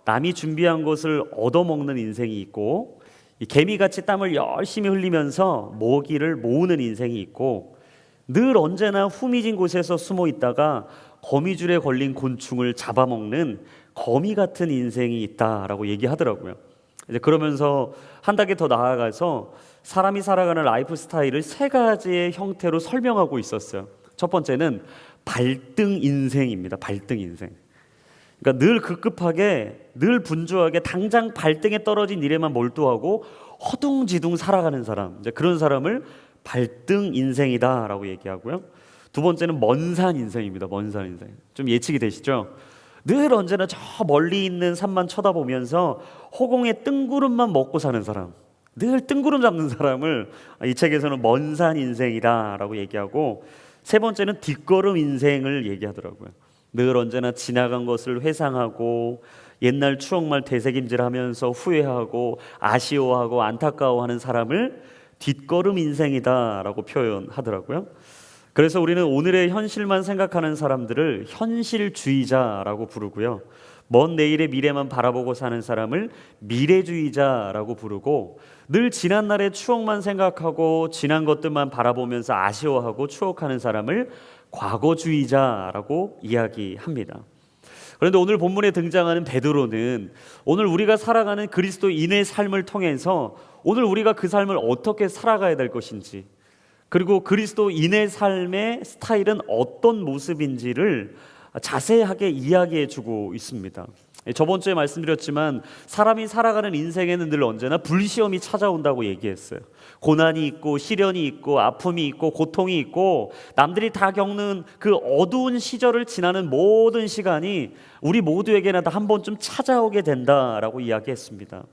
남이 준비한 것을 얻어먹는 인생이 있고, 이 개미같이 땀을 열심히 흘리면서 먹이를 모으는 인생이 있고, 늘 언제나 후미진 곳에서 숨어 있다가 거미줄에 걸린 곤충을 잡아먹는 거미 같은 인생이 있다라고 얘기하더라고요. 이제 그러면서 한 단계 더 나아가서 사람이 살아가는 라이프 스타일을 세 가지의 형태로 설명하고 있었어요. 첫 번째는 발등 인생입니다. 발등 인생. 그러니까 늘 급급하게, 늘 분주하게 당장 발등에 떨어진 일에만 몰두하고 허둥지둥 살아가는 사람, 이제 그런 사람을 발등 인생이다라고 얘기하고요. 두 번째는 먼산 인생입니다. 먼산 인생. 좀 예측이 되시죠? 늘 언제나 저 멀리 있는 산만 쳐다보면서 허공에 뜬구름만 먹고 사는 사람, 늘 뜬구름 잡는 사람을 이 책에서는 먼산 인생이다라고 얘기하고, 세 번째는 뒷걸음 인생을 얘기하더라고요. 늘 언제나 지나간 것을 회상하고 옛날 추억만 되새김질하면서 후회하고 아쉬워하고 안타까워하는 사람을 뒷걸음 인생이다라고 표현하더라고요. 그래서 우리는 오늘의 현실만 생각하는 사람들을 현실주의자라고 부르고요, 먼 내일의 미래만 바라보고 사는 사람을 미래주의자라고 부르고, 늘 지난날의 추억만 생각하고 지난 것들만 바라보면서 아쉬워하고 추억하는 사람을 과거주의자라고 이야기합니다. 그런데 오늘 본문에 등장하는 베드로는 오늘 우리가 살아가는 그리스도인의 삶을 통해서 오늘 우리가 그 삶을 어떻게 살아가야 될 것인지, 그리고 그리스도인의 삶의 스타일은 어떤 모습인지를 자세하게 이야기해 주고 있습니다. 저번 주에 말씀드렸지만 사람이 살아가는 인생에는 늘 언제나 불시험이 찾아온다고 얘기했어요. 고난이 있고 시련이 있고 아픔이 있고 고통이 있고, 남들이 다 겪는 그 어두운 시절을 지나는 모든 시간이 우리 모두에게나 다 한 번쯤 찾아오게 된다라고 이야기했습니다.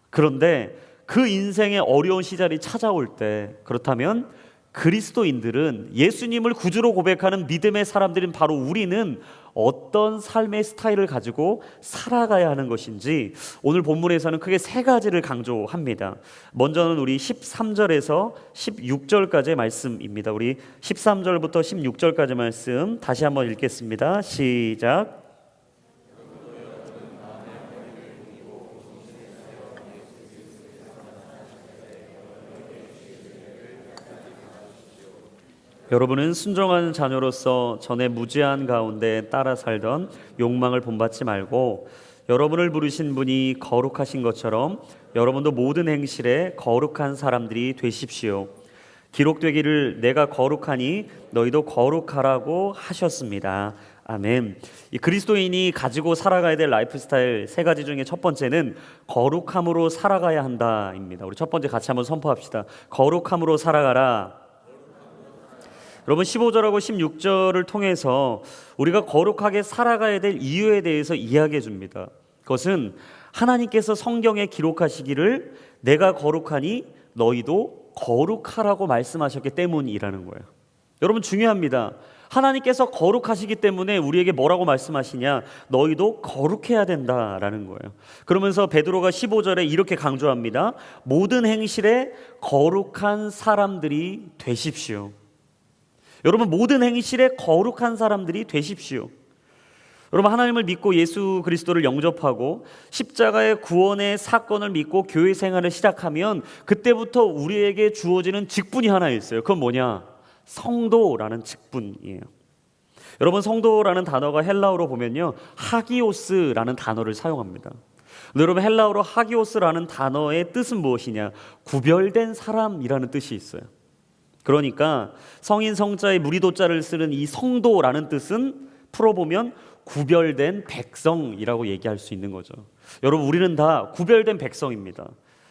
그런데 그 인생의 어려운 시절이 찾아올 때, 그렇다면 그리스도인들은, 예수님을 구주로 고백하는 믿음의 사람들인 바로 우리는 어떤 삶의 스타일을 가지고 살아가야 하는 것인지 오늘 본문에서는 크게 세 가지를 강조합니다. 먼저는 우리 13절에서 16절까지의 말씀입니다. 우리 13절부터 16절까지 말씀 다시 한번 읽겠습니다. 시작. 여러분은 순종하는 자녀로서 전에 무죄한 가운데 따라 살던 욕망을 본받지 말고, 여러분을 부르신 분이 거룩하신 것처럼 여러분도 모든 행실에 거룩한 사람들이 되십시오. 기록되기를 내가 거룩하니 너희도 거룩하라고 하셨습니다. 아멘. 이 그리스도인이 가지고 살아가야 될 라이프 스타일 세 가지 중에 첫 번째는 거룩함으로 살아가야 한다입니다. 우리 첫 번째 같이 한번 선포합시다. 거룩함으로 살아가라. 여러분, 15절하고 16절을 통해서 우리가 거룩하게 살아가야 될 이유에 대해서 이야기해 줍니다. 그것은 하나님께서 성경에 기록하시기를 내가 거룩하니 너희도 거룩하라고 말씀하셨기 때문이라는 거예요. 여러분, 중요합니다. 하나님께서 거룩하시기 때문에 우리에게 뭐라고 말씀하시냐? 너희도 거룩해야 된다라는 거예요. 그러면서 베드로가 15절에 이렇게 강조합니다. 모든 행실에 거룩한 사람들이 되십시오. 여러분, 모든 행실에 거룩한 사람들이 되십시오. 여러분, 하나님을 믿고 예수 그리스도를 영접하고 십자가의 구원의 사건을 믿고 교회 생활을 시작하면 그때부터 우리에게 주어지는 직분이 하나 있어요. 그건 뭐냐? 성도라는 직분이에요. 여러분, 성도라는 단어가 헬라어로 보면요, 하기오스라는 단어를 사용합니다. 여러분, 헬라어로 하기오스라는 단어의 뜻은 무엇이냐? 구별된 사람이라는 뜻이 있어요. 그러니까 성인 성자의 무리도자를 쓰는 이 성도라는 뜻은 풀어보면 구별된 백성이라고 얘기할 수 있는 거죠. 여러분, 우리는 다 구별된 백성입니다.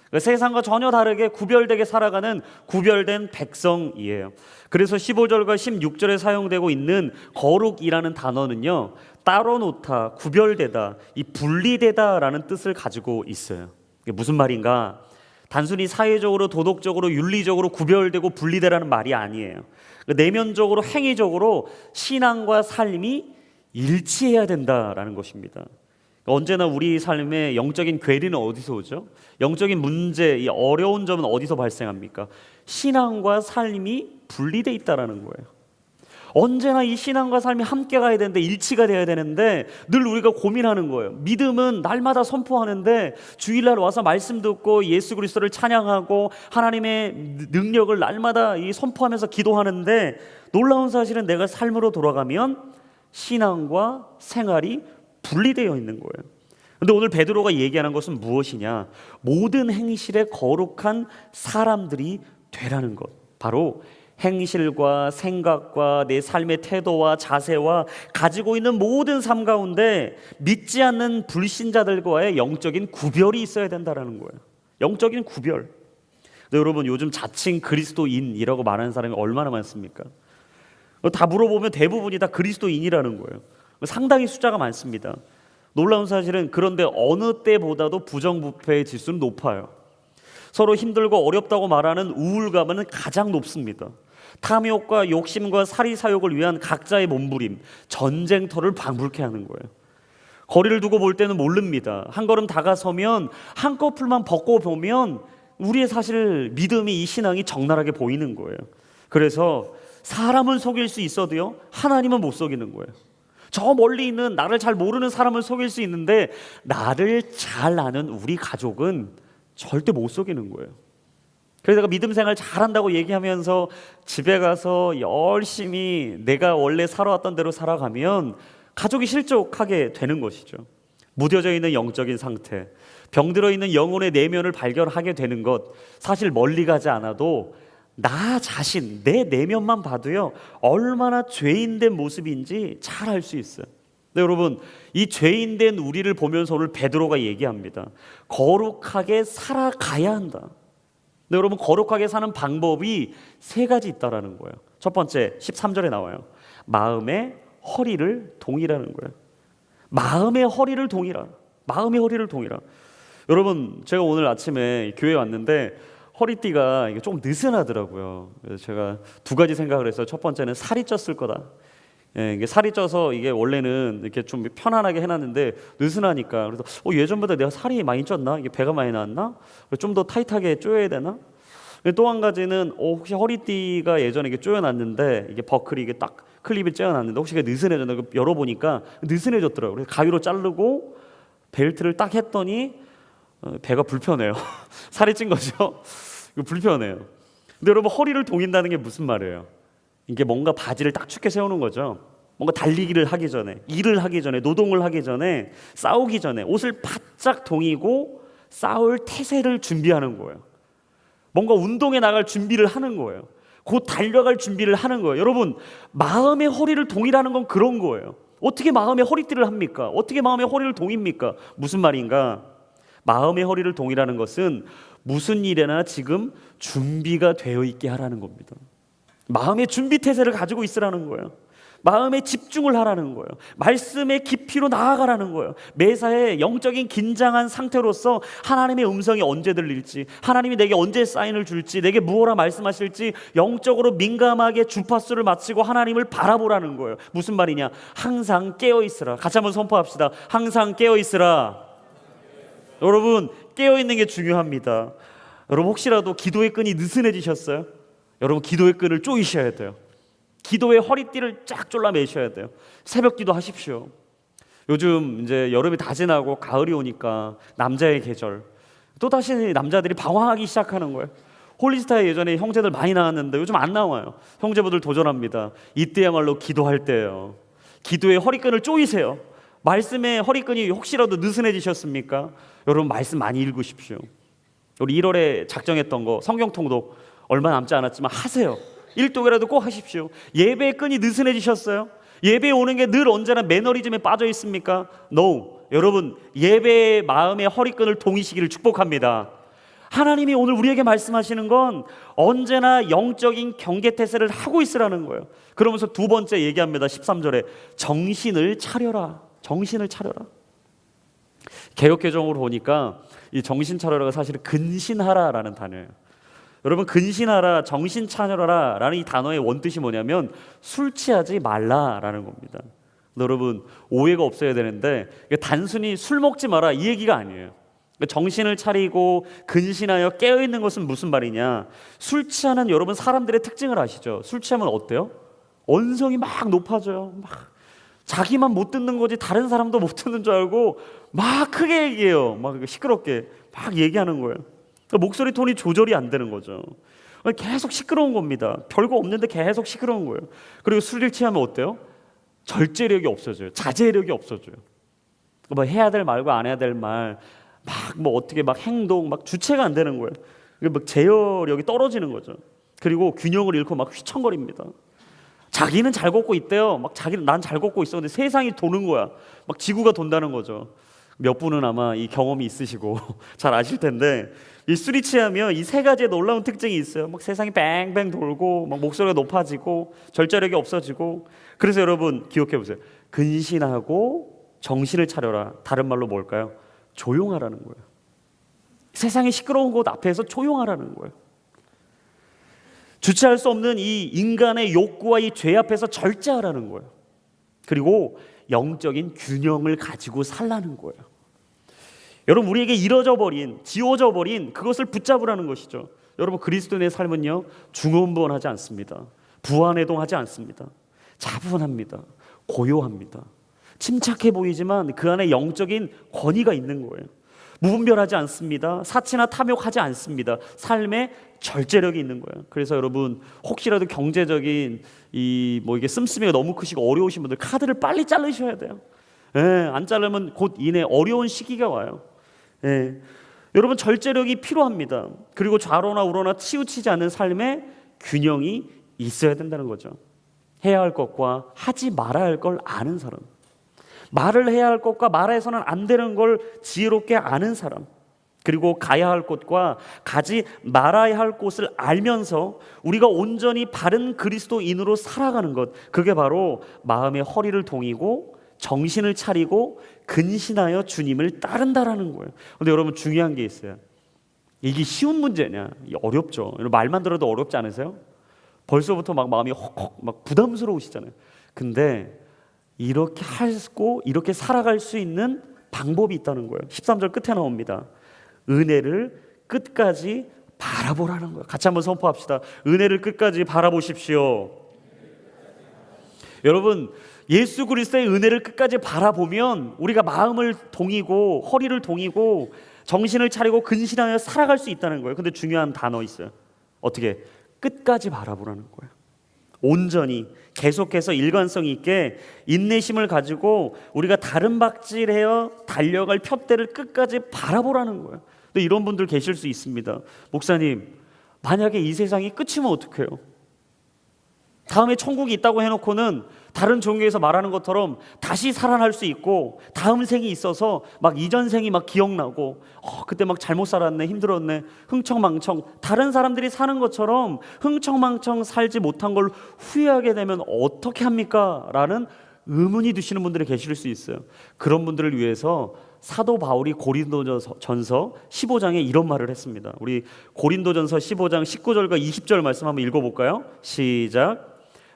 그러니까 세상과 전혀 다르게 구별되게 살아가는 구별된 백성이에요. 그래서 15절과 16절에 사용되고 있는 거룩이라는 단어는요, 따로 놓다, 구별되다, 이 분리되다라는 뜻을 가지고 있어요. 이게 무슨 말인가? 단순히 사회적으로, 도덕적으로, 윤리적으로 구별되고 분리되라는 말이 아니에요. 내면적으로, 행위적으로 신앙과 삶이 일치해야 된다라는 것입니다. 언제나 우리 삶의 영적인 괴리는 어디서 오죠? 영적인 문제, 이 어려운 점은 어디서 발생합니까? 신앙과 삶이 분리되어 있다라는 거예요. 언제나 이 신앙과 삶이 함께 가야 되는데, 일치가 되어야 되는데 늘 우리가 고민하는 거예요. 믿음은 날마다 선포하는데 주일날 와서 말씀 듣고 예수 그리스도를 찬양하고 하나님의 능력을 날마다 선포하면서 기도하는데, 놀라운 사실은 내가 삶으로 돌아가면 신앙과 생활이 분리되어 있는 거예요. 근데 오늘 베드로가 얘기하는 것은 무엇이냐? 모든 행실에 거룩한 사람들이 되라는 것. 바로 행실과 생각과 내 삶의 태도와 자세와 가지고 있는 모든 삶 가운데 믿지 않는 불신자들과의 영적인 구별이 있어야 된다는 거예요. 영적인 구별. 근데 여러분, 요즘 자칭 그리스도인이라고 말하는 사람이 얼마나 많습니까? 다 물어보면 대부분이 다 그리스도인이라는 거예요. 상당히 숫자가 많습니다. 놀라운 사실은 그런데 어느 때보다도 부정부패의 지수는 높아요. 서로 힘들고 어렵다고 말하는 우울감은 가장 높습니다. 탐욕과 욕심과 사리사욕을 위한 각자의 몸부림, 전쟁터를 방불케 하는 거예요. 거리를 두고 볼 때는 모릅니다. 한 걸음 다가서면 한꺼풀만 벗고 보면 우리의 사실 믿음이, 이 신앙이 적나라하게 보이는 거예요. 그래서 사람은 속일 수 있어도요, 하나님은 못 속이는 거예요. 저 멀리 있는 나를 잘 모르는 사람은 속일 수 있는데 나를 잘 아는 우리 가족은 절대 못 속이는 거예요. 그래서 내가 믿음 생활 잘한다고 얘기하면서 집에 가서 열심히 내가 원래 살아왔던 대로 살아가면 가족이 실족하게 되는 것이죠. 무뎌져 있는 영적인 상태, 병들어 있는 영혼의 내면을 발견하게 되는 것, 사실 멀리 가지 않아도 나 자신, 내 내면만 봐도요, 얼마나 죄인된 모습인지 잘 알 수 있어요. 네, 여러분, 이 죄인된 우리를 보면서 오늘 베드로가 얘기합니다. 거룩하게 살아가야 한다. 네, 여러분, 거룩하게 사는 방법이 세 가지 있다라는 거예요. 첫 번째, 13절에 나와요. 마음의 허리를 동이라는 거예요. 마음의 허리를 동이라. 마음의 허리를 동이라. 여러분, 제가 오늘 아침에 교회에 왔는데 허리띠가 이게 조금 느슨하더라고요. 그래서 제가 두 가지 생각을 했어요. 첫 번째는 살이 쪘을 거다. 이게 살이 쪄서 이게 원래는 이렇게 좀 편안하게 해놨는데 느슨하니까, 그래서 예전보다 내가 살이 많이 쪘나? 이게 배가 많이 나왔나? 좀 더 타이트하게 조여야 되나? 또 한 가지는 혹시 허리띠가 예전에 이게 조여놨는데 이게 버클이 이게 딱 클립이 조여놨는데 혹시 이게 느슨해졌나? 열어보니까 느슨해졌더라고요. 그래서 가위로 자르고 벨트를 딱 했더니 배가 불편해요. 살이 찐 거죠. 이거 불편해요. 근데 여러분, 허리를 동인다는 게 무슨 말이에요? 이게 뭔가 바지를 딱 춥게 세우는 거죠. 뭔가 달리기를 하기 전에, 일을 하기 전에, 노동을 하기 전에, 싸우기 전에 옷을 바짝 동이고 싸울 태세를 준비하는 거예요. 뭔가 운동에 나갈 준비를 하는 거예요. 곧 달려갈 준비를 하는 거예요. 여러분, 마음의 허리를 동이라는 건 그런 거예요. 어떻게 마음의 허리띠를 합니까? 어떻게 마음의 허리를 동입니까? 무슨 말인가? 마음의 허리를 동이라는 것은 무슨 일에나 지금 준비가 되어 있게 하라는 겁니다. 마음의 준비 태세를 가지고 있으라는 거예요. 마음에 집중을 하라는 거예요. 말씀의 깊이로 나아가라는 거예요. 매사에 영적인 긴장한 상태로서 하나님의 음성이 언제 들릴지, 하나님이 내게 언제 사인을 줄지, 내게 무엇라 말씀하실지 영적으로 민감하게 주파수를 맞추고 하나님을 바라보라는 거예요. 무슨 말이냐? 항상 깨어있으라. 같이 한번 선포합시다. 항상 깨어있으라. 여러분, 깨어있는 게 중요합니다. 여러분, 혹시라도 기도의 끈이 느슨해지셨어요? 여러분, 기도의 끈을 조이셔야 돼요. 기도의 허리띠를 쫙 졸라 매셔야 돼요. 새벽 기도 하십시오. 요즘 이제 여름이 다 지나고 가을이 오니까 남자의 계절, 또다시 남자들이 방황하기 시작하는 거예요. 홀리스타에 예전에 형제들 많이 나왔는데 요즘 안 나와요. 형제분들 도전합니다. 이때야말로 기도할 때예요. 기도의 허리끈을 조이세요. 말씀의 허리끈이 혹시라도 느슨해지셨습니까? 여러분, 말씀 많이 읽으십시오. 우리 1월에 작정했던 거 성경 통독 얼마 남지 않았지만 하세요. 1독이라도 꼭 하십시오. 예배의 끈이 느슨해지셨어요? 예배에 오는 게 늘 언제나 매너리즘에 빠져 있습니까? No. 여러분, 예배의 마음의 허리끈을 동이시기를 축복합니다. 하나님이 오늘 우리에게 말씀하시는 건 언제나 영적인 경계태세를 하고 있으라는 거예요. 그러면서 두 번째 얘기합니다. 13절에 정신을 차려라. 정신을 차려라. 개역개정으로 보니까 이 정신 차려라가 사실은 근신하라라는 단어예요. 여러분, 근신하라, 정신 차려라 라는 이 단어의 원뜻이 뭐냐면 술 취하지 말라라는 겁니다. 여러분, 오해가 없어야 되는데 단순히 술 먹지 마라 이 얘기가 아니에요. 정신을 차리고 근신하여 깨어있는 것은 무슨 말이냐? 술 취하는 여러분 사람들의 특징을 아시죠? 술 취하면 어때요? 언성이 막 높아져요. 막 자기만 못 듣는 거지 다른 사람도 못 듣는 줄 알고 막 크게 얘기해요. 막 시끄럽게 막 얘기하는 거예요. 목소리 톤이 조절이 안 되는 거죠. 계속 시끄러운 겁니다. 별거 없는데 계속 시끄러운 거예요. 그리고 술을 취하면 어때요? 절제력이 없어져요. 자제력이 없어져요. 뭐 해야 될 말과 안 해야 될 말, 막 뭐 어떻게 막 행동, 막 주체가 안 되는 거예요. 막 제어력이 떨어지는 거죠. 그리고 균형을 잃고 막 휘청거립니다. 자기는 잘 걷고 있대요. 막 자기는 난 잘 걷고 있어. 근데 세상이 도는 거야. 막 지구가 돈다는 거죠. 몇 분은 아마 이 경험이 있으시고 잘 아실 텐데, 이 술이 취하면 이 세 가지의 놀라운 특징이 있어요. 막 세상이 뱅뱅 돌고 막 목소리가 높아지고 절제력이 없어지고. 그래서 여러분 기억해 보세요. 근신하고 정신을 차려라. 다른 말로 뭘까요? 조용하라는 거예요. 세상이 시끄러운 곳 앞에서 조용하라는 거예요. 주체할 수 없는 이 인간의 욕구와 이 죄 앞에서 절제하라는 거예요. 그리고 영적인 균형을 가지고 살라는 거예요. 여러분, 우리에게 이뤄져 버린, 지워져 버린 그것을 붙잡으라는 것이죠. 여러분, 그리스도인의 삶은요, 중언부언하지 않습니다. 부안해동하지 않습니다. 차분합니다. 고요합니다. 침착해 보이지만 그 안에 영적인 권위가 있는 거예요. 무분별하지 않습니다. 사치나 탐욕하지 않습니다. 삶에 절제력이 있는 거예요. 그래서 여러분, 혹시라도 경제적인 이게 씀씀이가 너무 크시고 어려우신 분들 카드를 빨리 자르셔야 돼요. 안 자르면 곧 이내 어려운 시기가 와요. 여러분, 절제력이 필요합니다. 그리고 좌로나 우로나 치우치지 않는 삶의 균형이 있어야 된다는 거죠. 해야 할 것과 하지 말아야 할 걸 아는 사람, 말을 해야 할 것과 말해서는 안 되는 걸 지혜롭게 아는 사람, 그리고 가야 할 곳과 가지 말아야 할 곳을 알면서 우리가 온전히 바른 그리스도인으로 살아가는 것, 그게 바로 마음의 허리를 동이고 정신을 차리고 근신하여 주님을 따른다라는 거예요. 근데 여러분, 중요한 게 있어요. 이게 쉬운 문제냐? 이게 어렵죠. 말만 들어도 어렵지 않으세요? 벌써부터 막 마음이 헉헉 막 부담스러우시잖아요. 근데 이렇게 하고 이렇게 살아갈 수 있는 방법이 있다는 거예요. 13절 끝에 나옵니다. 은혜를 끝까지 바라보라는 거예요. 같이 한번 선포합시다. 은혜를 끝까지 바라보십시오. 여러분, 예수 그리스도의 은혜를 끝까지 바라보면 우리가 마음을 동이고 허리를 동이고 정신을 차리고 근신하며 살아갈 수 있다는 거예요. 근데 중요한 단어 있어요. 어떻게? 끝까지 바라보라는 거예요. 온전히 계속해서 일관성 있게 인내심을 가지고 우리가 다름박질해어 달려갈 푯대를 끝까지 바라보라는 거예요. 근데 이런 분들 계실 수 있습니다. 목사님, 만약에 이 세상이 끝이면 어떡해요? 다음에 천국이 있다고 해놓고는 다른 종교에서 말하는 것처럼 다시 살아날 수 있고 다음 생이 있어서 막 이전 생이 막 기억나고 그때 막 잘못 살았네, 힘들었네, 흥청망청 다른 사람들이 사는 것처럼 흥청망청 살지 못한 걸 후회하게 되면 어떻게 합니까? 라는 의문이 드시는 분들이 계실 수 있어요. 그런 분들을 위해서 사도 바울이 고린도전서 15장에 이런 말을 했습니다. 우리 고린도전서 15장 19절과 20절 말씀 한번 읽어볼까요? 시작.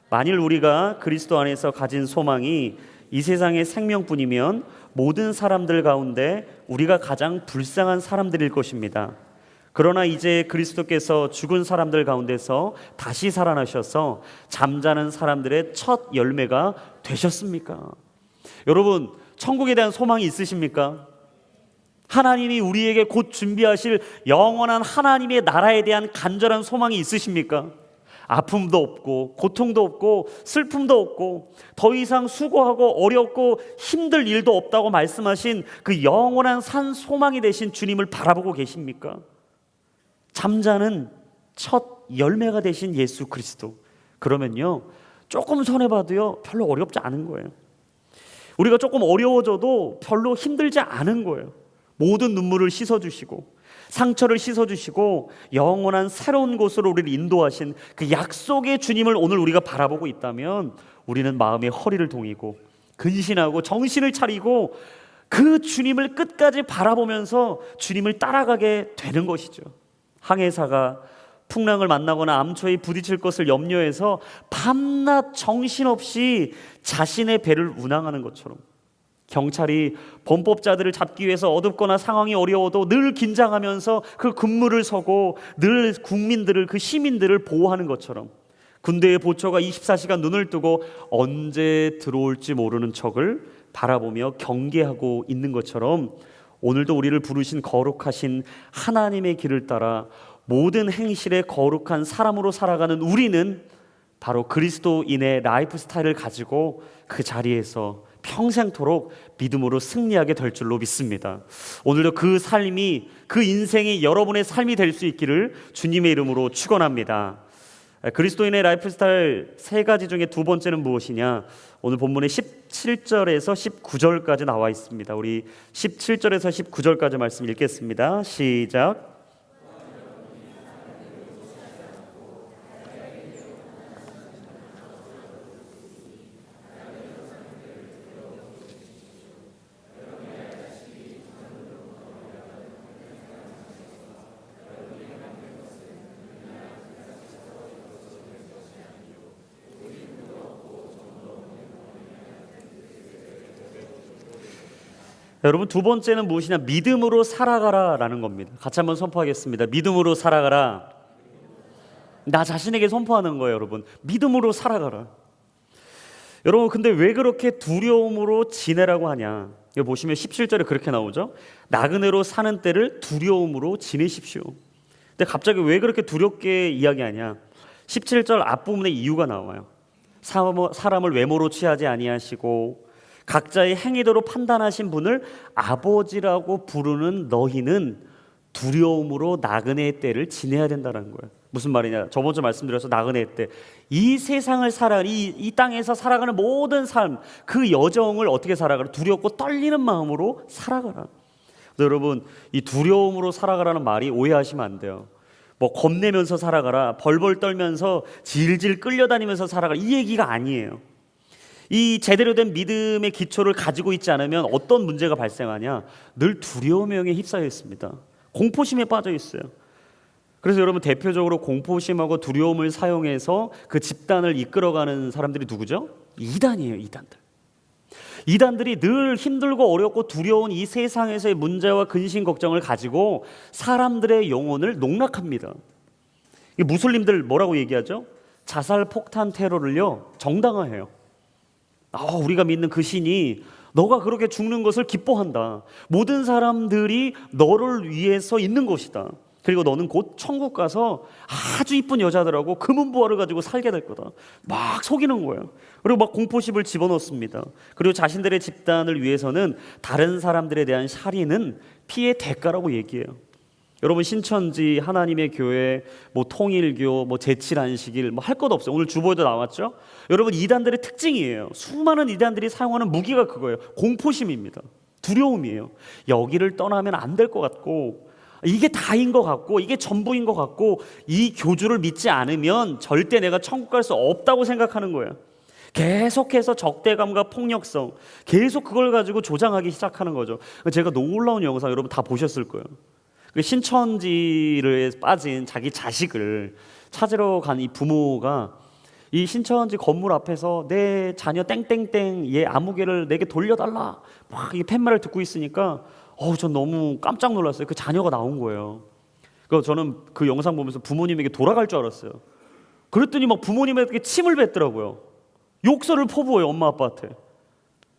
만일 우리가 그리스도 안에서 가진 소망이 이 세상의 생명뿐이면 모든 사람들 가운데 우리가 가장 불쌍한 사람들일 것입니다. 그러나 이제 그리스도께서 죽은 사람들 가운데서 다시 살아나셔서 잠자는 사람들의 첫 열매가 되셨습니까? 여러분, 천국에 대한 소망이 있으십니까? 하나님이 우리에게 곧 준비하실 영원한 하나님의 나라에 대한 간절한 소망이 있으십니까? 아픔도 없고 고통도 없고 슬픔도 없고 더 이상 수고하고 어렵고 힘들 일도 없다고 말씀하신 그 영원한 산 소망이 되신 주님을 바라보고 계십니까? 잠자는 첫 열매가 되신 예수 그리스도, 그러면요 조금 손해봐도요 별로 어렵지 않은 거예요. 우리가 조금 어려워져도 별로 힘들지 않은 거예요. 모든 눈물을 씻어주시고 상처를 씻어주시고 영원한 새로운 곳으로 우리를 인도하신 그 약속의 주님을 오늘 우리가 바라보고 있다면 우리는 마음의 허리를 동이고 근신하고 정신을 차리고 그 주님을 끝까지 바라보면서 주님을 따라가게 되는 것이죠. 항해사가 풍랑을 만나거나 암초에 부딪힐 것을 염려해서 밤낮 정신없이 자신의 배를 운항하는 것처럼, 경찰이 범법자들을 잡기 위해서 어둡거나 상황이 어려워도 늘 긴장하면서 그 근무를 서고 늘 국민들을, 그 시민들을 보호하는 것처럼, 군대의 보초가 24시간 눈을 뜨고 언제 들어올지 모르는 적을 바라보며 경계하고 있는 것처럼 오늘도 우리를 부르신 거룩하신 하나님의 길을 따라 모든 행실에 거룩한 사람으로 살아가는 우리는 바로 그리스도인의 라이프 스타일을 가지고 그 자리에서 평생토록 믿음으로 승리하게 될 줄로 믿습니다. 오늘도 그 삶이, 그 인생이 여러분의 삶이 될 수 있기를 주님의 이름으로 축원합니다. 그리스도인의 라이프 스타일 세 가지 중에 두 번째는 무엇이냐? 오늘 본문의 17절에서 19절까지 나와 있습니다. 우리 17절에서 19절까지 말씀 읽겠습니다. 시작. 여러분, 두 번째는 무엇이냐? 믿음으로 살아가라라는 겁니다. 같이 한번 선포하겠습니다. 믿음으로 살아가라. 나 자신에게 선포하는 거예요, 여러분. 믿음으로 살아가라. 여러분, 근데 왜 그렇게 두려움으로 지내라고 하냐? 여기 보시면 17절에 그렇게 나오죠. 나그네로 사는 때를 두려움으로 지내십시오. 근데 갑자기 왜 그렇게 두렵게 이야기하냐? 17절 앞부분에 이유가 나와요. 사람을 외모로 취하지 아니하시고 각자의 행위대로 판단하신 분을 아버지라고 부르는 너희는 두려움으로 나그네의 때를 지내야 된다는 거예요. 무슨 말이냐? 저번 주 말씀드려서 나그네의 때, 이 세상을 이 땅에서 살아가는 모든 삶, 그 여정을 어떻게 살아가라? 두렵고 떨리는 마음으로 살아가라. 여러분, 이 두려움으로 살아가라는 말이 오해하시면 안 돼요. 뭐 겁내면서 살아가라, 벌벌 떨면서 질질 끌려다니면서 살아가라, 이 얘기가 아니에요. 이 제대로 된 믿음의 기초를 가지고 있지 않으면 어떤 문제가 발생하냐? 늘 두려움에 휩싸여 있습니다. 공포심에 빠져 있어요. 그래서 여러분, 대표적으로 공포심하고 두려움을 사용해서 그 집단을 이끌어가는 사람들이 누구죠? 이단이에요. 이단들이 늘 힘들고 어렵고 두려운 이 세상에서의 문제와 근심 걱정을 가지고 사람들의 영혼을 농락합니다. 무슬림들 뭐라고 얘기하죠? 자살 폭탄 테러를요 정당화해요. 우리가 믿는 그 신이 너가 그렇게 죽는 것을 기뻐한다. 모든 사람들이 너를 위해서 있는 것이다. 그리고 너는 곧 천국 가서 아주 이쁜 여자들하고 금은보화를 가지고 살게 될 거다. 막 속이는 거예요. 그리고 막 공포심을 집어넣습니다. 그리고 자신들의 집단을 위해서는 다른 사람들에 대한 살인은 피해 대가라고 얘기해요. 여러분, 신천지, 하나님의 교회, 뭐 통일교, 뭐 제칠안식일, 뭐 할 것 없어요. 오늘 주보에도 나왔죠. 여러분, 이단들의 특징이에요. 수많은 이단들이 사용하는 무기가 그거예요. 공포심입니다. 두려움이에요. 여기를 떠나면 안 될 것 같고, 이게 다인 것 같고, 이게 전부인 것 같고, 이 교주를 믿지 않으면 절대 내가 천국 갈 수 없다고 생각하는 거예요. 계속해서 적대감과 폭력성, 계속 그걸 가지고 조장하기 시작하는 거죠. 제가 놀라운 영상 여러분 다 보셨을 거예요. 신천지를 빠진 자기 자식을 찾으러 간 이 부모가 이 신천지 건물 앞에서 내 자녀 땡땡땡 얘 아무개를 내게 돌려달라 막 이 팻말을 듣고 있으니까 전 너무 깜짝 놀랐어요. 그 자녀가 나온 거예요. 그래서 저는 그 영상 보면서 부모님에게 돌아갈 줄 알았어요. 그랬더니 막 부모님에게 침을 뱉더라고요. 욕설을 퍼부어요. 엄마 아빠한테.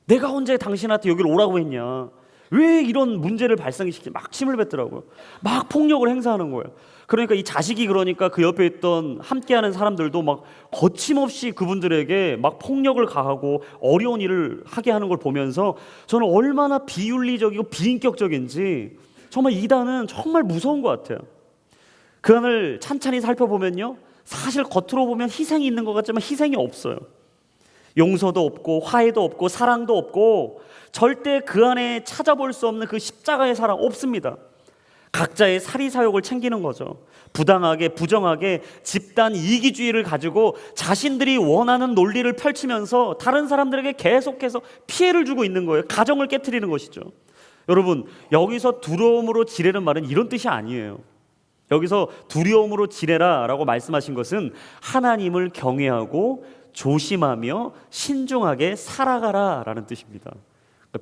내가 언제 당신한테 여기를 오라고 했냐, 왜 이런 문제를 발생시키지, 막 침을 뱉더라고요. 막 폭력을 행사하는 거예요. 그러니까 이 자식이, 그러니까 그 옆에 있던 함께하는 사람들도 막 거침없이 그분들에게 막 폭력을 가하고 어려운 일을 하게 하는 걸 보면서 저는 얼마나 비윤리적이고 비인격적인지, 정말 이단은 정말 무서운 것 같아요. 그 안을 찬찬히 살펴보면요, 사실 겉으로 보면 희생이 있는 것 같지만 희생이 없어요. 용서도 없고 화해도 없고 사랑도 없고 절대 그 안에 찾아볼 수 없는 그 십자가의 사랑 없습니다. 각자의 사리사욕을 챙기는 거죠. 부당하게 부정하게 집단 이기주의를 가지고 자신들이 원하는 논리를 펼치면서 다른 사람들에게 계속해서 피해를 주고 있는 거예요. 가정을 깨트리는 것이죠. 여러분, 여기서 두려움으로 지내는 말은 이런 뜻이 아니에요. 여기서 두려움으로 지내라 라고 말씀하신 것은 하나님을 경외하고 조심하며 신중하게 살아가라 라는 뜻입니다.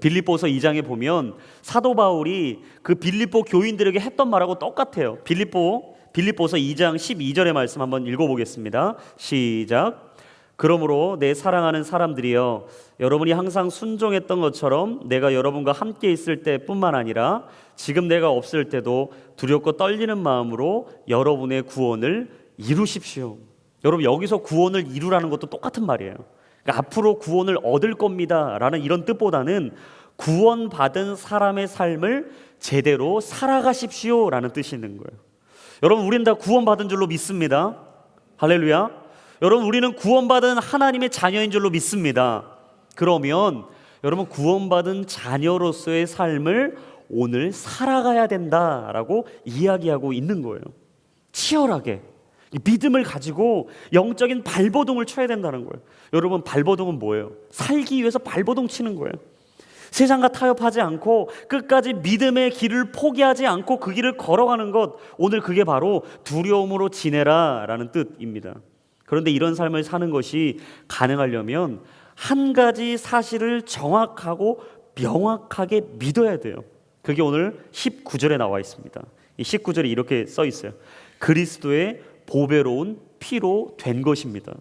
빌립보서 2장에 보면 사도 바울이 그 빌립보 교인들에게 했던 말하고 똑같아요. 빌립보 빌립보서 2장 12절의 말씀 한번 읽어보겠습니다. 시작. 그러므로 내 사랑하는 사람들이여, 여러분이 항상 순종했던 것처럼 내가 여러분과 함께 있을 때뿐만 아니라 지금 내가 없을 때도 두렵고 떨리는 마음으로 여러분의 구원을 이루십시오. 여러분, 여기서 구원을 이루라는 것도 똑같은 말이에요. 그러니까 앞으로 구원을 얻을 겁니다 라는 이런 뜻보다는 구원받은 사람의 삶을 제대로 살아가십시오 라는 뜻이 있는 거예요. 여러분, 우리는 다 구원받은 줄로 믿습니다. 할렐루야. 여러분, 우리는 구원받은 하나님의 자녀인 줄로 믿습니다. 그러면 여러분, 구원받은 자녀로서의 삶을 오늘 살아가야 된다라고 이야기하고 있는 거예요. 치열하게 믿음을 가지고 영적인 발버둥을 쳐야 된다는 거예요. 여러분, 발버둥은 뭐예요? 살기 위해서 발버둥 치는 거예요. 세상과 타협하지 않고 끝까지 믿음의 길을 포기하지 않고 그 길을 걸어가는 것, 오늘 그게 바로 두려움으로 지내라 라는 뜻입니다. 그런데 이런 삶을 사는 것이 가능하려면 한 가지 사실을 정확하고 명확하게 믿어야 돼요. 그게 오늘 19절에 나와 있습니다. 이 19절에 이렇게 써 있어요. 그리스도의 보배로운 피로 된 것입니다.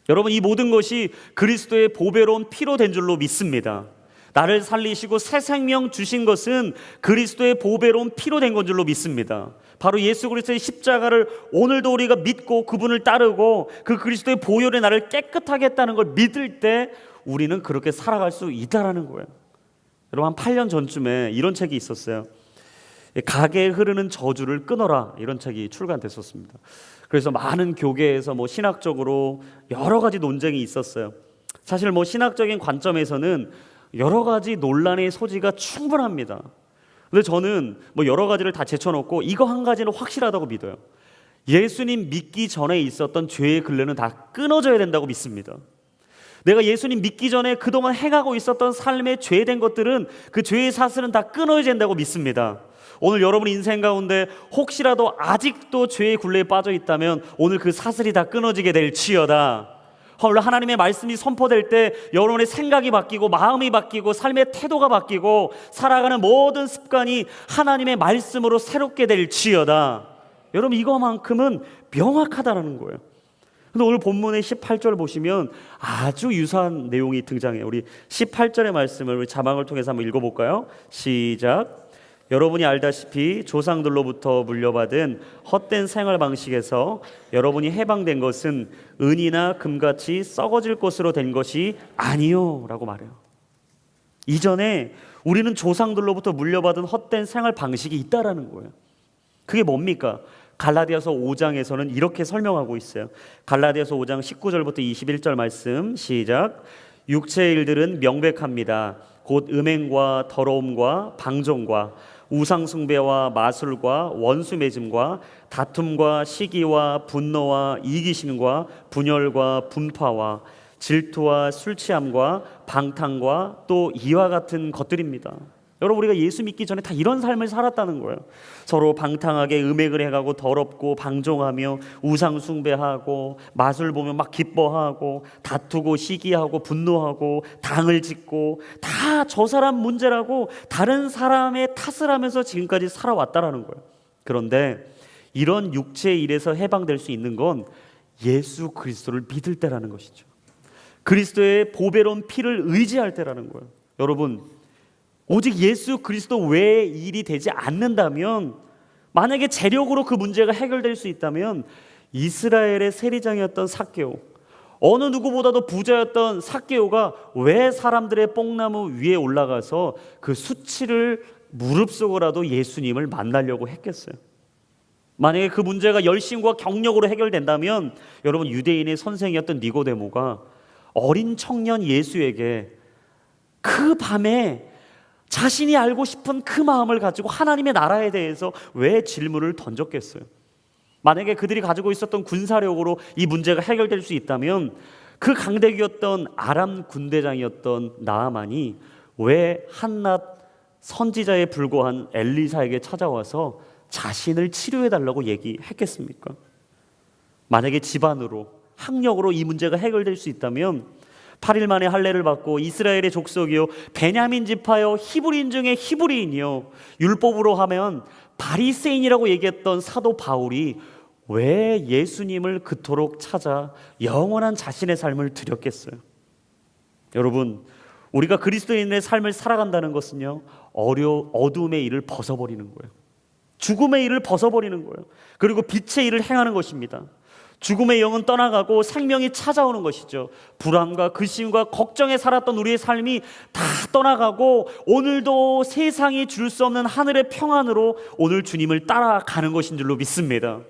여러분, 이 모든 것이 그리스도의 보배로운 피로 된 줄로 믿습니다. 나를 살리시고 새 생명 주신 것은 그리스도의 보배로운 피로 된 건 줄로 믿습니다. 바로 예수 그리스도의 십자가를 오늘도 우리가 믿고 그분을 따르고 그 그리스도의 보혈의 나를 깨끗하게 했다는 걸 믿을 때 우리는 그렇게 살아갈 수 있다라는 거예요. 여러분, 한 8년 전쯤에 이런 책이 있었어요. 가게에 흐르는 저주를 끊어라, 이런 책이 출간됐었습니다. 그래서 많은 교계에서 신학적으로 여러 가지 논쟁이 있었어요. 사실 신학적인 관점에서는 여러 가지 논란의 소지가 충분합니다. 근데 저는 여러 가지를 다 제쳐놓고 이거 한 가지는 확실하다고 믿어요. 예수님 믿기 전에 있었던 죄의 근래는 다 끊어져야 된다고 믿습니다. 내가 예수님 믿기 전에 그동안 행하고 있었던 삶의 죄된 것들은 그 죄의 사슬은 다 끊어야 된다고 믿습니다. 오늘 여러분 인생 가운데 혹시라도 아직도 죄의 굴레에 빠져 있다면 오늘 그 사슬이 다 끊어지게 될지어다. 오늘 하나님의 말씀이 선포될 때 여러분의 생각이 바뀌고 마음이 바뀌고 삶의 태도가 바뀌고 살아가는 모든 습관이 하나님의 말씀으로 새롭게 될지어다. 여러분, 이거만큼은 명확하다는 거예요. 근데 오늘 본문의 18절 보시면 아주 유사한 내용이 등장해요. 우리 18절의 말씀을 우리 자막을 통해서 한번 읽어볼까요? 시작. 여러분이 알다시피 조상들로부터 물려받은 헛된 생활 방식에서 여러분이 해방된 것은 은이나 금같이 썩어질 것으로 된 것이 아니요 라고 말해요. 이전에 우리는 조상들로부터 물려받은 헛된 생활 방식이 있다라는 거예요. 그게 뭡니까? 갈라디아서 5장에서는 이렇게 설명하고 있어요. 갈라디아서 5장 19절부터 21절 말씀 시작. 육체의 일들은 명백합니다. 곧 음행과 더러움과 방종과 우상숭배와 마술과 원수매짐과 다툼과 시기와 분노와 이기심과 분열과 분파와 질투와 술취함과 방탕과 또 이와 같은 것들입니다. 여러분, 우리가 예수 믿기 전에 다 이런 삶을 살았다는 거예요. 서로 방탕하게 음행을 해가고 더럽고 방종하며 우상숭배하고 마술 보면 막 기뻐하고 다투고 시기하고 분노하고 당을 짓고 다 저 사람 문제라고 다른 사람의 탓을 하면서 지금까지 살아왔다라는 거예요. 그런데 이런 육체의 일에서 해방될 수 있는 건 예수 그리스도를 믿을 때라는 것이죠. 그리스도의 보배로운 피를 의지할 때라는 거예요. 여러분, 오직 예수 그리스도 외의 일이 되지 않는다면, 만약에 재력으로 그 문제가 해결될 수 있다면 이스라엘의 세리장이었던 삭개오, 어느 누구보다도 부자였던 삭개오가 왜 사람들의 뽕나무 위에 올라가서 그 수치를 무릅쓰고라도 예수님을 만나려고 했겠어요? 만약에 그 문제가 열심과 경력으로 해결된다면 여러분, 유대인의 선생이었던 니고데모가 어린 청년 예수에게 그 밤에 자신이 알고 싶은 그 마음을 가지고 하나님의 나라에 대해서 왜 질문을 던졌겠어요? 만약에 그들이 가지고 있었던 군사력으로 이 문제가 해결될 수 있다면 그 강대기였던 아람 군대장이었던 나아만이 왜 한낱 선지자에 불과한 엘리사에게 찾아와서 자신을 치료해달라고 얘기했겠습니까? 만약에 집안으로, 학력으로 이 문제가 해결될 수 있다면 8일 만에 할례를 받고 이스라엘의 족속이요 베냐민 지파요 히브리인 중에 히브리인이요 율법으로 하면 바리새인이라고 얘기했던 사도 바울이 왜 예수님을 그토록 찾아 영원한 자신의 삶을 드렸겠어요? 여러분, 우리가 그리스도인의 삶을 살아간다는 것은요, 어둠의 일을 벗어버리는 거예요. 죽음의 일을 벗어버리는 거예요. 그리고 빛의 일을 행하는 것입니다. 죽음의 영은 떠나가고 생명이 찾아오는 것이죠. 불안과 근심과 걱정에 살았던 우리의 삶이 다 떠나가고 오늘도 세상이 줄 수 없는 하늘의 평안으로 오늘 주님을 따라가는 것인 줄로 믿습니다.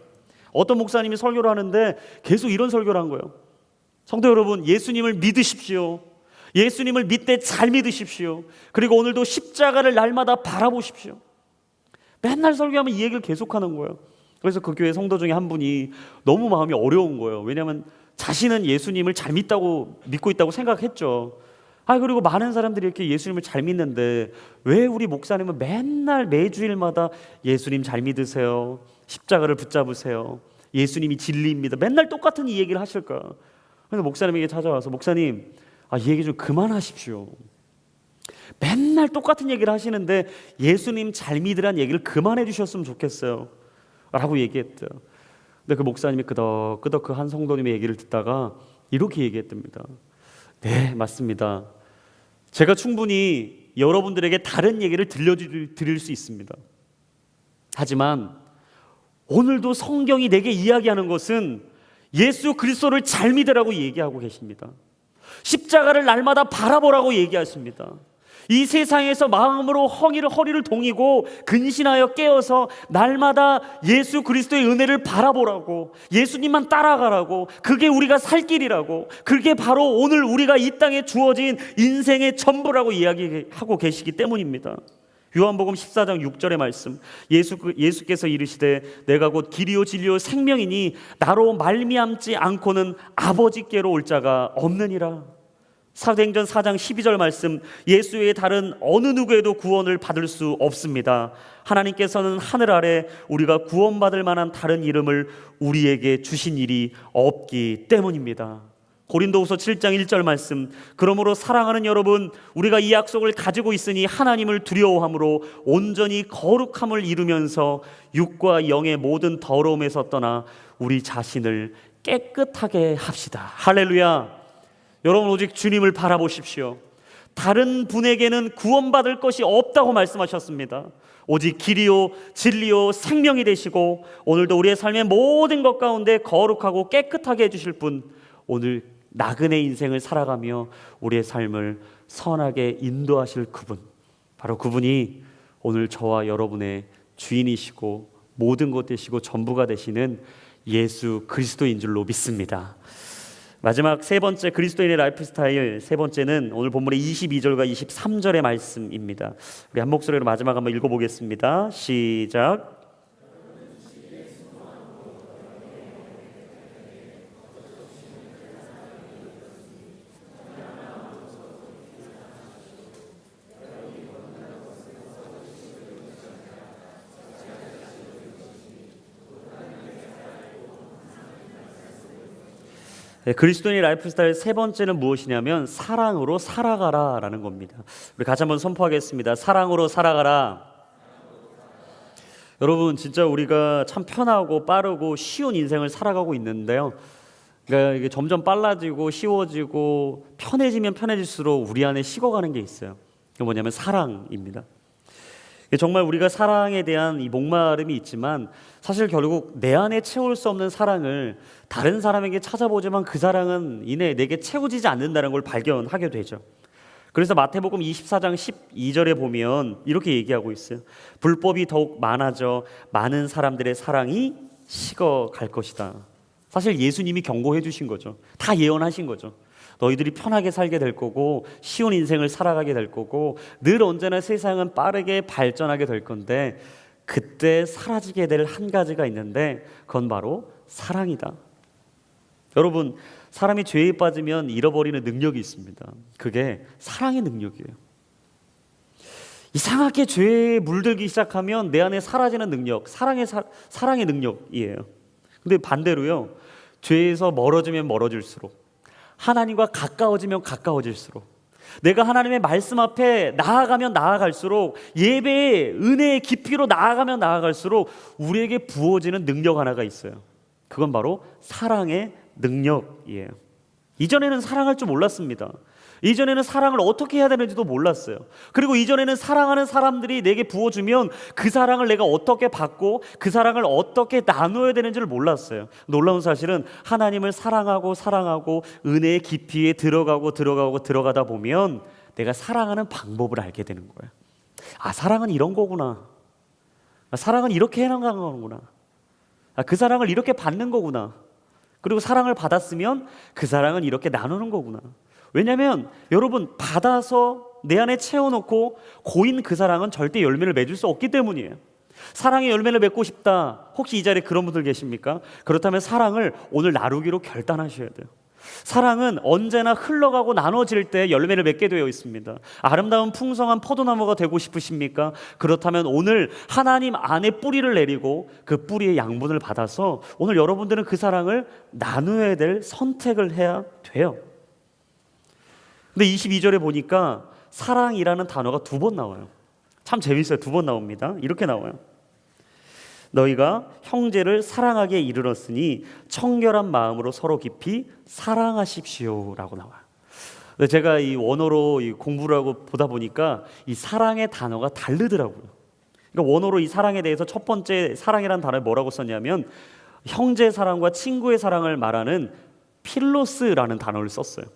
어떤 목사님이 설교를 하는데 계속 이런 설교를 한 거예요. 성도 여러분, 예수님을 믿으십시오. 예수님을 믿되 잘 믿으십시오. 그리고 오늘도 십자가를 날마다 바라보십시오. 맨날 설교하면 이 얘기를 계속하는 거예요. 그래서 그 교회 성도 중에 한 분이 너무 마음이 어려운 거예요. 왜냐하면 자신은 예수님을 잘 믿고 있다고 생각했죠. 그리고 많은 사람들이 이렇게 예수님을 잘 믿는데 왜 우리 목사님은 맨날 매주일마다 예수님 잘 믿으세요, 십자가를 붙잡으세요, 예수님이 진리입니다, 맨날 똑같은 이 얘기를 하실까? 그래서 목사님에게 찾아와서, 목사님, 이 얘기 좀 그만하십시오. 맨날 똑같은 얘기를 하시는데 예수님 잘 믿으란 얘기를 그만해 주셨으면 좋겠어요 라고 얘기했대요. 근데 그 목사님이 끄덕끄덕 그 한 성도님의 얘기를 듣다가 이렇게 얘기했답니다. 네, 맞습니다. 제가 충분히 여러분들에게 다른 얘기를 들려드릴 수 있습니다. 하지만 오늘도 성경이 내게 이야기하는 것은 예수 그리스도를 잘 믿으라고 얘기하고 계십니다. 십자가를 날마다 바라보라고 얘기하십니다. 이 세상에서 마음으로 허리를 동이고 근신하여 깨어서 날마다 예수 그리스도의 은혜를 바라보라고, 예수님만 따라가라고, 그게 우리가 살 길이라고, 그게 바로 오늘 우리가 이 땅에 주어진 인생의 전부라고 이야기하고 계시기 때문입니다. 요한복음 14장 6절의 말씀, 예수께서 이르시되 내가 곧 길이요 진리요 생명이니 나로 말미암지 않고는 아버지께로 올 자가 없느니라. 사도행전 4장 12절 말씀, 예수 외에 다른 어느 누구에도 구원을 받을 수 없습니다. 하나님께서는 하늘 아래 우리가 구원받을 만한 다른 이름을 우리에게 주신 일이 없기 때문입니다. 고린도후서 7장 1절 말씀, 그러므로 사랑하는 여러분, 우리가 이 약속을 가지고 있으니 하나님을 두려워함으로 온전히 거룩함을 이루면서 육과 영의 모든 더러움에서 떠나 우리 자신을 깨끗하게 합시다. 할렐루야. 여러분, 오직 주님을 바라보십시오. 다른 분에게는 구원받을 것이 없다고 말씀하셨습니다. 오직 길이요 진리요 생명이 되시고 오늘도 우리의 삶의 모든 것 가운데 거룩하고 깨끗하게 해주실 분, 오늘 나그네 인생을 살아가며 우리의 삶을 선하게 인도하실 그분, 바로 그분이 오늘 저와 여러분의 주인이시고 모든 것 되시고 전부가 되시는 예수 그리스도인 줄로 믿습니다. 마지막 세 번째 그리스도인의 라이프 스타일, 세 번째는 오늘 본문의 22절과 23절의 말씀입니다. 우리 한 목소리로 마지막 한번 읽어보겠습니다. 시작. 그리스도인의 라이프 스타일 세 번째는 무엇이냐면 사랑으로 살아가라라는 겁니다. 우리 같이 한번 선포하겠습니다. 사랑으로 살아가라. 여러분, 진짜 우리가 참 편하고 빠르고 쉬운 인생을 살아가고 있는데요, 그러니까 이게 점점 빨라지고 쉬워지고 편해지면 편해질수록 우리 안에 식어가는 게 있어요. 그게 뭐냐면 사랑입니다. 정말 우리가 사랑에 대한 이 목마름이 있지만 사실 결국 내 안에 채울 수 없는 사랑을 다른 사람에게 찾아보지만 그 사랑은 이내 내게 채워지지 않는다는 걸 발견하게 되죠. 그래서 마태복음 24장 12절에 보면 이렇게 얘기하고 있어요. 불법이 더욱 많아져 많은 사람들의 사랑이 식어갈 것이다. 사실 예수님이 경고해 주신 거죠. 다 예언하신 거죠. 너희들이 편하게 살게 될 거고 쉬운 인생을 살아가게 될 거고 늘 언제나 세상은 빠르게 발전하게 될 건데 그때 사라지게 될 한 가지가 있는데 그건 바로 사랑이다. 여러분, 사람이 죄에 빠지면 잃어버리는 능력이 있습니다. 그게 사랑의 능력이에요. 이상하게 죄에 물들기 시작하면 내 안에 사라지는 능력, 사랑의 능력이에요. 근데 반대로요, 죄에서 멀어지면 멀어질수록, 하나님과 가까워지면 가까워질수록, 내가 하나님의 말씀 앞에 나아가면 나아갈수록, 예배의 은혜의 깊이로 나아가면 나아갈수록 우리에게 부어지는 능력 하나가 있어요. 그건 바로 사랑의 능력이에요. 이전에는 사랑할 줄 몰랐습니다. 이전에는 사랑을 어떻게 해야 되는지도 몰랐어요. 그리고 이전에는 사랑하는 사람들이 내게 부어주면 그 사랑을 내가 어떻게 받고 그 사랑을 어떻게 나눠야 되는지를 몰랐어요. 놀라운 사실은 하나님을 사랑하고 은혜의 깊이에 들어가다 보면 내가 사랑하는 방법을 알게 되는 거예요. 아, 사랑은 이런 거구나. 아, 사랑은 이렇게 해나가는 거구나. 아, 그 사랑을 이렇게 받는 거구나. 그리고 사랑을 받았으면 그 사랑은 이렇게 나누는 거구나. 왜냐하면 여러분, 받아서 내 안에 채워놓고 고인 그 사랑은 절대 열매를 맺을 수 없기 때문이에요. 사랑의 열매를 맺고 싶다. 혹시 이 자리에 그런 분들 계십니까? 그렇다면 사랑을 오늘 나누기로 결단하셔야 돼요. 사랑은 언제나 흘러가고 나눠질 때 열매를 맺게 되어 있습니다. 아름다운 풍성한 포도나무가 되고 싶으십니까? 그렇다면 오늘 하나님 안에 뿌리를 내리고 그 뿌리의 양분을 받아서 오늘 여러분들은 그 사랑을 나누어야 될 선택을 해야 돼요. 근데 22절에 보니까 사랑이라는 단어가 2번 나와요. 참 재밌어요. 2번 나옵니다. 이렇게 나와요. 너희가 형제를 사랑하게 이르렀으니 청결한 마음으로 서로 깊이 사랑하십시오라고 나와요. 근데 제가 이 원어로 공부를 하고 보다 보니까 이 사랑의 단어가 다르더라고요. 그러니까 원어로 이 사랑에 대해서 첫 번째 사랑이라는 단어를 뭐라고 썼냐면 형제 사랑과 친구의 사랑을 말하는 필로스라는 단어를 썼어요.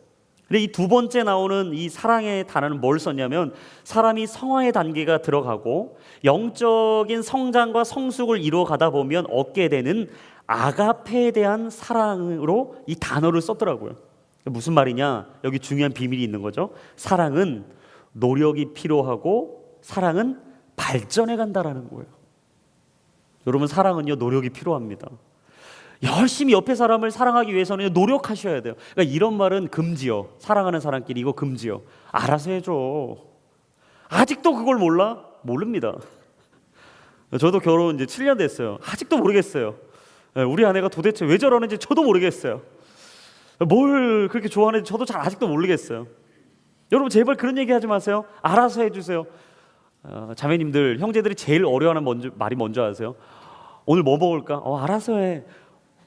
근데 이 2번째 나오는 이 사랑의 단어는 뭘 썼냐면 사람이 성화의 단계가 들어가고 영적인 성장과 성숙을 이루어가다 보면 얻게 되는 아가페에 대한 사랑으로 이 단어를 썼더라고요. 무슨 말이냐? 여기 중요한 비밀이 있는 거죠. 사랑은 노력이 필요하고 사랑은 발전해 간다라는 거예요. 여러분, 사랑은요, 노력이 필요합니다. 열심히 옆에 사람을 사랑하기 위해서는 노력하셔야 돼요. 그러니까 이런 말은 금지요. 사랑하는 사람끼리 이거 금지요. 알아서 해줘. 아직도 그걸 몰라? 모릅니다. 저도 결혼 이제 7년 됐어요. 아직도 모르겠어요. 우리 아내가 도대체 왜 저러는지 저도 모르겠어요. 뭘 그렇게 좋아하는지 저도 잘 아직도 모르겠어요. 여러분, 제발 그런 얘기 하지 마세요. 알아서 해주세요. 자매님들, 형제들이 제일 어려워하는 말이 뭔지 아세요? 오늘 뭐 먹을까? 알아서 해.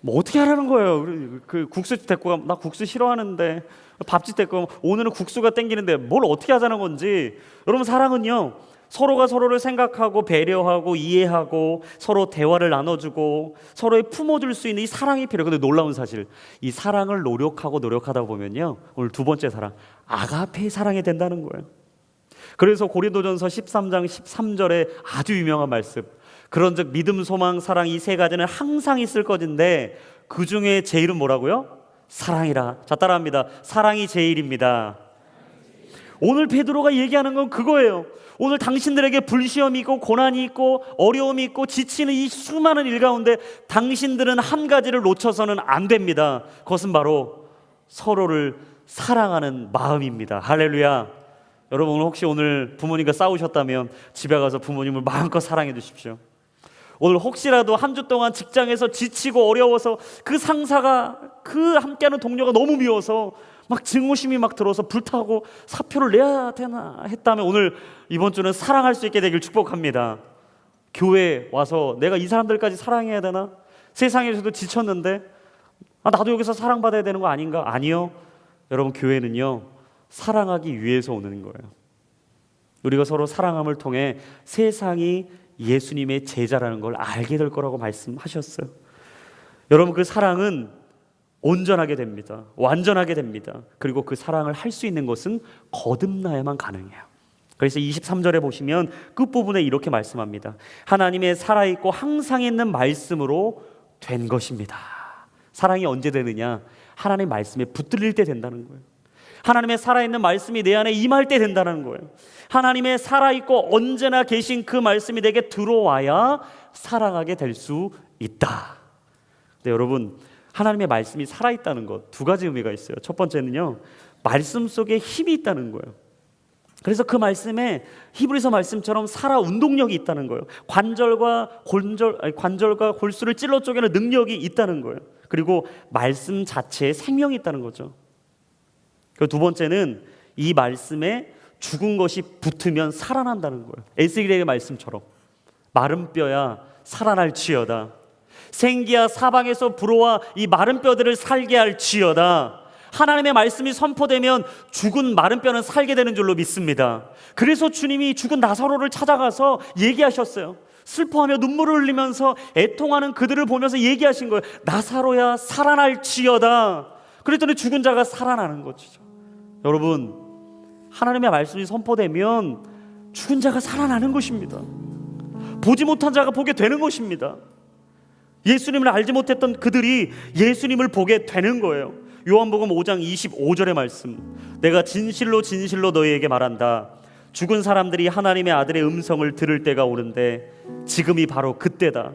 뭐 어떻게 하라는 거예요? 그 국수집 데리고 가면 나 국수 싫어하는데, 밥집 데리고 가면 오늘은 국수가 땡기는데 뭘 어떻게 하자는 건지. 여러분, 사랑은요, 서로가 서로를 생각하고 배려하고 이해하고 서로 대화를 나눠주고 서로의 품어줄 수 있는 이 사랑이 필요해요. 근데 놀라운 사실, 이 사랑을 노력하다 보면요, 오늘 2번째 사랑, 아가페의 사랑이 된다는 거예요. 그래서 고린도전서 13장 13절에 아주 유명한 말씀, 그런즉 믿음, 소망, 사랑 이 3가지는 항상 있을 것인데 그 중에 제일은 뭐라고요? 사랑이라. 자, 따라합니다. 사랑이 제일입니다. 오늘 베드로가 얘기하는 건 그거예요. 오늘 당신들에게 불시험이 있고 고난이 있고 어려움이 있고 지치는 이 수많은 일 가운데 당신들은 한 가지를 놓쳐서는 안 됩니다. 그것은 바로 서로를 사랑하는 마음입니다. 할렐루야. 여러분, 혹시 오늘 부모님과 싸우셨다면 집에 가서 부모님을 마음껏 사랑해 주십시오. 오늘 혹시라도 한 주 동안 직장에서 지치고 어려워서 그 상사가, 그 함께하는 동료가 너무 미워서 막 증오심이 막 들어서 불타고 사표를 내야 되나 했다면 오늘 이번 주는 사랑할 수 있게 되길 축복합니다. 교회 와서 내가 이 사람들까지 사랑해야 되나? 세상에서도 지쳤는데 나도 여기서 사랑받아야 되는 거 아닌가? 아니요. 여러분, 교회는요, 사랑하기 위해서 오는 거예요. 우리가 서로 사랑함을 통해 세상이 예수님의 제자라는 걸 알게 될 거라고 말씀하셨어요. 여러분, 그 사랑은 온전하게 됩니다. 완전하게 됩니다. 그리고 그 사랑을 할 수 있는 것은 거듭나야만 가능해요. 그래서 23절에 보시면 끝부분에 이렇게 말씀합니다. 하나님의 살아있고 항상 있는 말씀으로 된 것입니다. 사랑이 언제 되느냐? 하나님의 말씀에 붙들릴 때 된다는 거예요. 하나님의 살아있는 말씀이 내 안에 임할 때 된다는 거예요. 하나님의 살아있고 언제나 계신 그 말씀이 내게 들어와야 사랑하게 될 수 있다. 근데 여러분, 하나님의 말씀이 살아있다는 것 2가지 의미가 있어요. 첫 번째는요, 말씀 속에 힘이 있다는 거예요. 그래서 그 말씀에 히브리서 말씀처럼 살아 운동력이 있다는 거예요. 관절과 골수를 찔러 쪼개는 능력이 있다는 거예요. 그리고 말씀 자체에 생명이 있다는 거죠. 그리고 2번째는 이 말씀에 죽은 것이 붙으면 살아난다는 거예요. 에스겔의 말씀처럼 마른 뼈야 살아날지어다. 생기야 사방에서 불어와 이 마른 뼈들을 살게 할지어다. 하나님의 말씀이 선포되면 죽은 마른 뼈는 살게 되는 줄로 믿습니다. 그래서 주님이 죽은 나사로를 찾아가서 얘기하셨어요. 슬퍼하며 눈물을 흘리면서 애통하는 그들을 보면서 얘기하신 거예요. 나사로야 살아날지어다. 그랬더니 죽은 자가 살아나는 거죠. 여러분, 하나님의 말씀이 선포되면 죽은 자가 살아나는 것입니다. 보지 못한 자가 보게 되는 것입니다. 예수님을 알지 못했던 그들이 예수님을 보게 되는 거예요. 요한복음 5장 25절의 말씀, 내가 진실로 진실로 너희에게 말한다. 죽은 사람들이 하나님의 아들의 음성을 들을 때가 오는데 지금이 바로 그때다.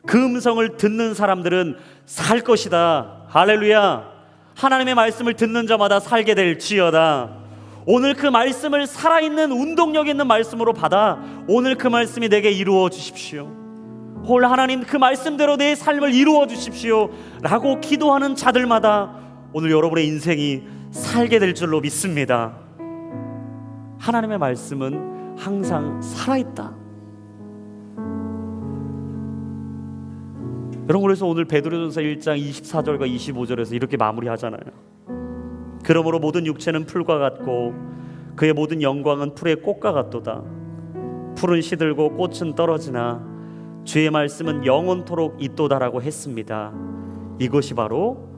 그 음성을 듣는 사람들은 살 것이다. 할렐루야. 하나님의 말씀을 듣는 자마다 살게 될지어다. 오늘 그 말씀을 살아있는 운동력 있는 말씀으로 받아 오늘 그 말씀이 내게 이루어 주십시오. 홀 하나님 그 말씀대로 내 삶을 이루어 주십시오 라고 기도하는 자들마다 오늘 여러분의 인생이 살게 될 줄로 믿습니다. 하나님의 말씀은 항상 살아있다. 여러분, 그래서 오늘 베드로전서 1장 24절과 25절에서 이렇게 마무리하잖아요. 그러므로 모든 육체는 풀과 같고 그의 모든 영광은 풀의 꽃과 같도다. 풀은 시들고 꽃은 떨어지나 주의 말씀은 영원토록 있도다라고 했습니다. 이것이 바로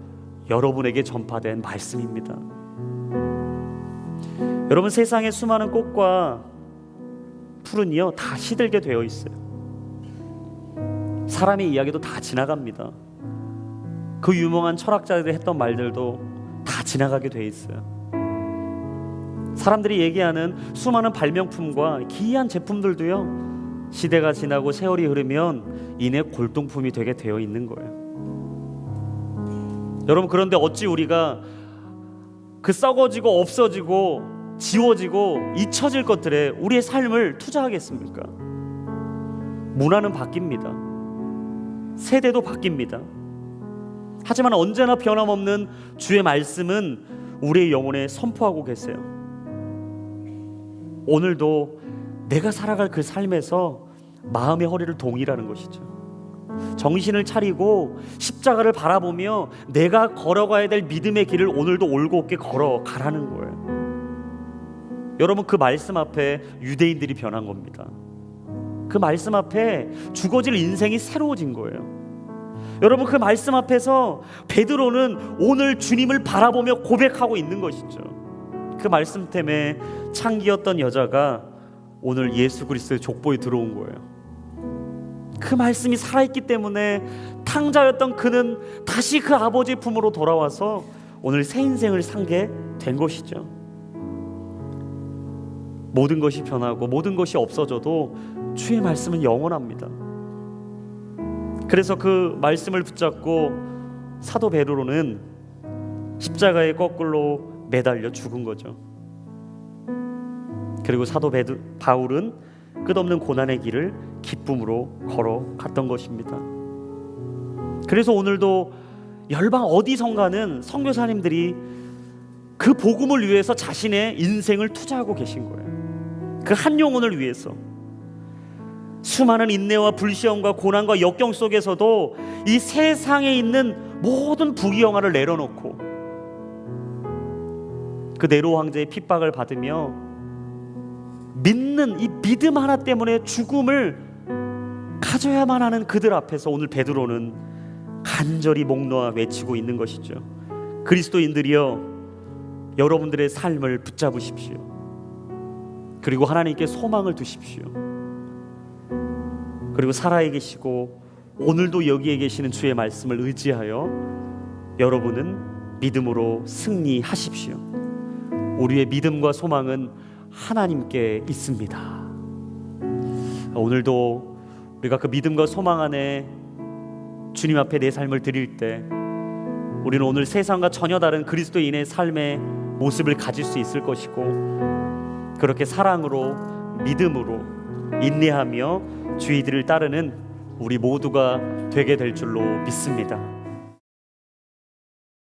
여러분에게 전파된 말씀입니다. 여러분, 세상의 수많은 꽃과 풀은요 다 시들게 되어 있어요. 사람의 이야기도 다 지나갑니다. 그 유명한 철학자들이 했던 말들도 다 지나가게 돼 있어요. 사람들이 얘기하는 수많은 발명품과 기이한 제품들도요 시대가 지나고 세월이 흐르면 이내 골동품이 되게 되어 있는 거예요. 여러분, 그런데 어찌 우리가 그 썩어지고 없어지고 지워지고 잊혀질 것들에 우리의 삶을 투자하겠습니까? 문화는 바뀝니다. 세대도 바뀝니다. 하지만 언제나 변함없는 주의 말씀은 우리의 영혼에 선포하고 계세요. 오늘도 내가 살아갈 그 삶에서 마음의 허리를 동이라는 것이죠. 정신을 차리고 십자가를 바라보며 내가 걸어가야 될 믿음의 길을 오늘도 올곧게 걸어가라는 거예요. 여러분, 그 말씀 앞에 유대인들이 변한 겁니다. 그 말씀 앞에 죽어질 인생이 새로워진 거예요. 여러분, 그 말씀 앞에서 베드로는 오늘 주님을 바라보며 고백하고 있는 것이죠. 그 말씀 때문에 창기였던 여자가 오늘 예수 그리스도의 족보에 들어온 거예요. 그 말씀이 살아있기 때문에 탕자였던 그는 다시 그 아버지의 품으로 돌아와서 오늘 새 인생을 살게 된 것이죠. 모든 것이 변하고 모든 것이 없어져도 주의 말씀은 영원합니다. 그래서 그 말씀을 붙잡고 사도 베드로는 십자가에 거꾸로 매달려 죽은 거죠. 그리고 사도 바울은 끝없는 고난의 길을 기쁨으로 걸어갔던 것입니다. 그래서 오늘도 열방 어디선가는 선교사님들이 그 복음을 위해서 자신의 인생을 투자하고 계신 거예요. 그 한 영혼을 위해서. 수많은 인내와 불시험과 고난과 역경 속에서도 이 세상에 있는 모든 부귀영화를 내려놓고 그 네로 황제의 핍박을 받으며 믿는 이 믿음 하나 때문에 죽음을 가져야만 하는 그들 앞에서 오늘 베드로는 간절히 목 놓아 외치고 있는 것이죠. 그리스도인들이여, 여러분들의 삶을 붙잡으십시오. 그리고 하나님께 소망을 두십시오. 그리고 살아 계시고 오늘도 여기에 계시는 주의 말씀을 의지하여 여러분은 믿음으로 승리하십시오. 우리의 믿음과 소망은 하나님께 있습니다. 오늘도 우리가 그 믿음과 소망 안에 주님 앞에 내 삶을 드릴 때 우리는 오늘 세상과 전혀 다른 그리스도인의 삶의 모습을 가질 수 있을 것이고, 그렇게 사랑으로 믿음으로 인내하며 주의 길을 따르는 우리 모두가 되게 될 줄로 믿습니다.